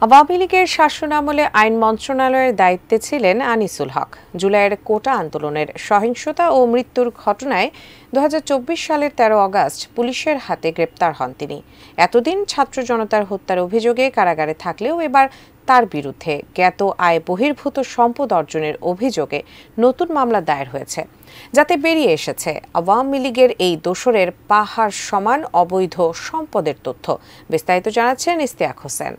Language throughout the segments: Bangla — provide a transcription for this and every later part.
আওয়ামী লীগের শাসনামলে আইন মন্ত্রণালয়ের দায়িত্বে ছিলেন আনিসুল হক। জুলাইয়ের কোটা আন্দোলনের সহিংসতা ও মৃত্যুর ঘটনায় ২০২৪ সালের ১৩ আগস্ট পুলিশের হাতে গ্রেপ্তার হন তিনি। এতদিন ছাত্র জনতার হত্যার অভিযোগে কারাগারে থাকলেও এবার তার বিরুদ্ধে জ্ঞাত আয় বহির্ভূত সম্পদ অর্জনের অভিযোগে নতুন মামলা দায়ের হয়েছে, যাতে বেরিয়ে এসেছে আওয়ামী লীগের এই দোসরের পাহাড় সমান অবৈধ সম্পদের তথ্য। বিস্তারিত জানাচ্ছেন ইস্তিয়াক হোসেন।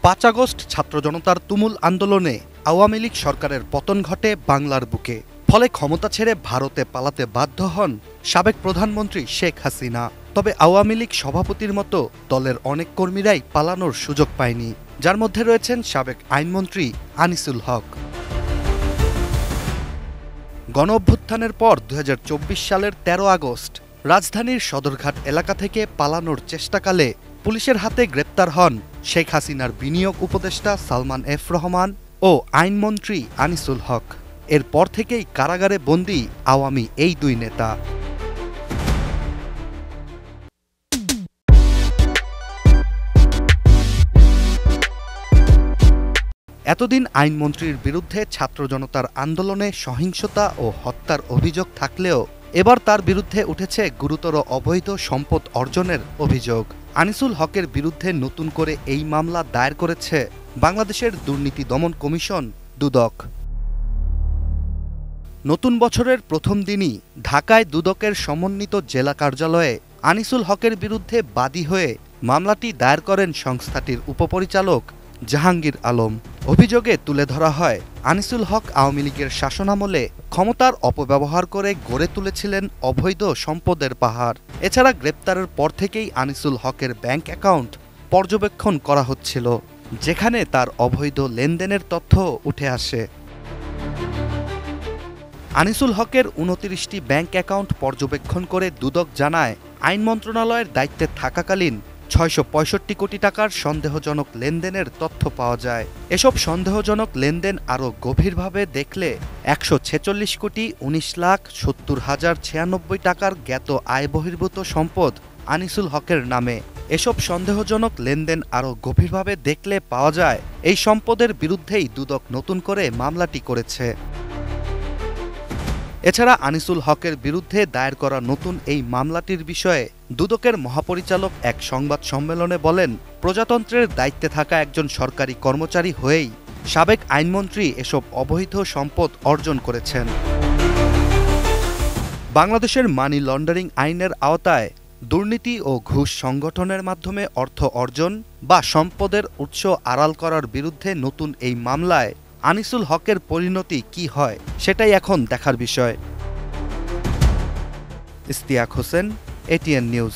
৫ আগস্ট ছাত্র জনতার তুমুল আন্দোলনে আওয়ামী লীগ সরকারের পতন ঘটে বাংলার বুকে। ফলে ক্ষমতা ছেড়ে ভারতে পালাতে বাধ্য হন সাবেক প্রধানমন্ত্রী শেখ হাসিনা। তবে আওয়ামী লীগ সভাপতির মতো দলের অনেক কর্মীরাই পালানোর সুযোগ পায়নি, যার মধ্যে রয়েছেন সাবেক আইনমন্ত্রী আনিসুল হক। গণঅভ্যুত্থানের পর ২০২৪ সালের ১৩ আগস্ট রাজধানীর সদরঘাট এলাকা থেকে পালানোর চেষ্টাকালে পুলিশের হাতে গ্রেপ্তার হন শেখ হাসিনার বিনিয়োগ উপদেষ্টা সালমান এফ রহমান ও আইনমন্ত্রী আনিসুল হক। এরপর থেকেই কারাগারে বন্দী আওয়ামী এই দুই নেতা। এতদিন আইনমন্ত্রীর বিরুদ্ধে ছাত্র জনতার আন্দোলনে সহিংসতা ও হত্যার অভিযোগ থাকলেও এবার তার বিরুদ্ধে উঠেছে গুরুতর অবৈধ সম্পদ অর্জনের অভিযোগ। আনিসুল হকের বিরুদ্ধে নতুন করে এই মামলা দায়ের করেছে বাংলাদেশের দুর্নীতি দমন কমিশন দুদক। নতুন বছরের প্রথম দিনই ঢাকায় দুদকের সমন্বিত জেলা কার্যালয়ে আনিসুল হকের বিরুদ্ধে বাদী হয়ে মামলাটি দায়ের করেন সংস্থাটির উপপরিচালক জাহাঙ্গীর আলম। অভিযোগে তুলে ধরা হয়, আনিসুল হক আওয়ামী লীগের শাসনামলে ক্ষমতার অপব্যবহার করে গড়ে তুলেছিলেন অবৈধ সম্পদের পাহাড়। এছাড়া গ্রেপ্তারের পর থেকেই আনিসুল হকের ব্যাংক অ্যাকাউন্ট পর্যবেক্ষণ করা হচ্ছিল, যেখানে তার অবৈধ লেনদেনের তথ্য উঠে আসে। আনিসুল হকের ২৯টি ব্যাংক অ্যাকাউন্ট পর্যবেক্ষণ করে দুদক জানায়, আইন মন্ত্রণালয়ের দায়িত্বে থাকাকালীন ৬৬৫ কোটি টাকার সন্দেহজনক লেনদেনের তথ্য পাওয়া যায়। এসব সন্দেহজনক লেনদেন আরও গভীরভাবে দেখলে ১৪৬ কোটি ১৯,৭০,০৯৬ টাকার জ্ঞাত আয় বহির্ভূত সম্পদ আনিসুল হকের নামে। এসব সন্দেহজনক লেনদেন আরও গভীরভাবে দেখলে পাওয়া যায়, এই সম্পদের বিরুদ্ধেই দুদক নতুন করে মামলাটি করেছে। এছাড়া আনিসুল হকের বিরুদ্ধে দায়ের করা নতুন এই মামলাটির বিষয়ে দুদকের মহাপরিচালক এক সংবাদ সম্মেলনে বলেন, প্রজাতন্ত্রের দায়িত্বে থাকা একজন সরকারি কর্মচারী হয়েই সাবেক আইনমন্ত্রী এসব অবৈধ সম্পদ অর্জন করেছেন। বাংলাদেশের মানি লন্ডারিং আইনের আওতায় দুর্নীতি ও ঘুষ সংগঠনের মাধ্যমে অর্থ অর্জন বা সম্পদের উৎস আড়াল করার বিরুদ্ধে নতুন এই মামলায় আনিসুল হকের পরিণতি কি হয়, সেটাই এখন দেখার বিষয়। Istiaq Hossain, ATN news.